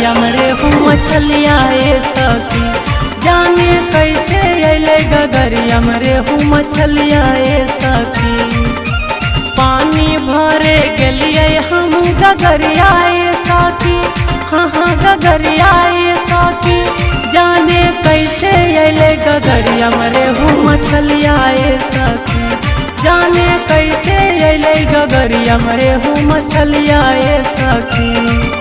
गगरिया में रेहू मछलिया ए सखी। जाने कैसे अइले गगरिया में रेहू मछलिया ए सखी। पानी भरे गेलिए हम गगरिया ए सखी। हाँ हाँ गगरिया ए सखी। जाने कैसे अइले गगरिया में रेहू मछलिया ए सखी। जाने कैसे अइले गगरिया में रेहू मछलिया ए सखी।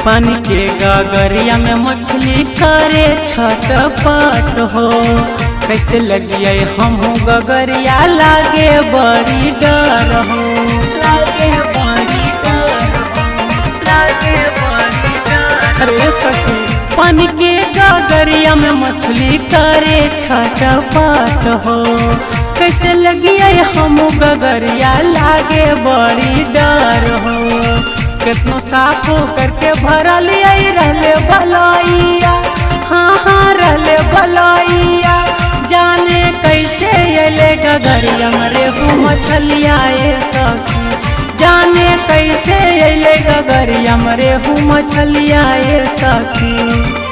पानी के गगरिया में मछली करे छटपट हो। कैसे लगिए हम गगरिया लागे बड़ी डर हो। लागे बड़ी डर हो। लागे बड़ी डर। अरे सखी पानी के गगरिया में मछली करे छटपट हो। कैसे लगिए हम गगरिया लागे बड़ी डर हो। कितनो साफ करके भरल रहले बलैया। हाँ हाँ रहले बलैया। जाने कैसे अइले गगरिया में रेहू मछलिया ए सखी। जाने कैसे अइले गगरिया में रेहू मछलिया ए सखी।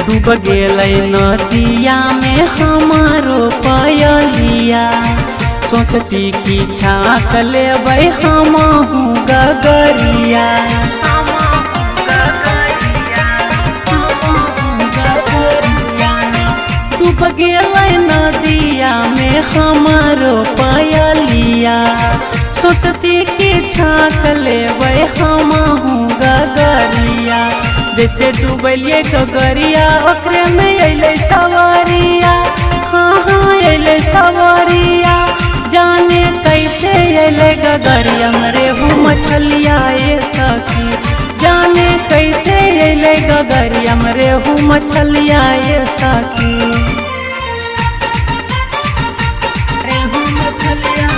डूब गेलै नदिया में हमारो पयलिया। सोचती कि छाक लेबै हमहू गगरिया। डूब गेलै नदिया में हमारो पयलिया। सोचती कि छाक लेबै हमहू गगरिया। जैसे डूबलिए गगरिया ओकरे में अइले सवारिया। हाँ हाँ अइले सवारिया। जाने कैसे अइले गगरिया में रेहू मछलिया ए सखी। जाने कैसे अइले गगरिया में रेहू मछलिया ए सखी। रेहू मछलिया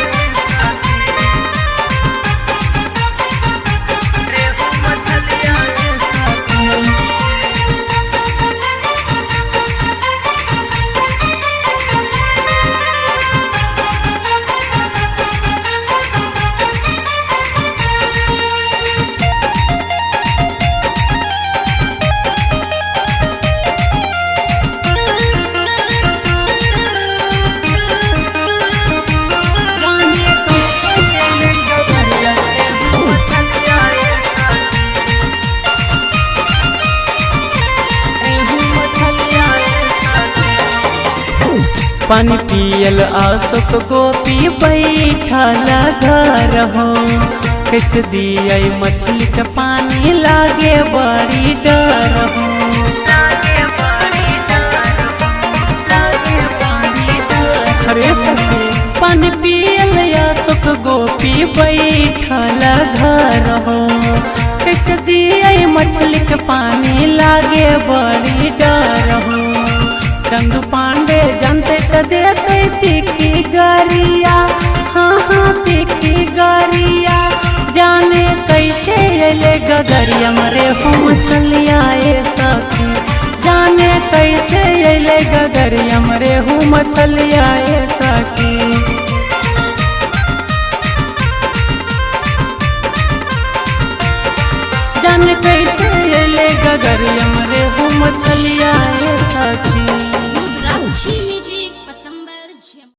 पानी पियल अशोक गोपी बैठल घर हो। कैसे दिए मछली के पानी लागे बड़ी डर हो। अरे सखी पानी पियल अशोक गोपी बैठल घर हो। कैसे दिए मछली के पानी लागे बड़ी डर हो। चंदू पांडे जानते तो देते तीखी गरिया। हाँ हाँ तीखी गरिया। जाने कैसे अइले गगरियम रेहू मछलिया ए सखी जाने कैसे अइले गगरियम रेहू मछलिया ए सखी। जाने कैसे अइले गगरियम रेहू मछलिया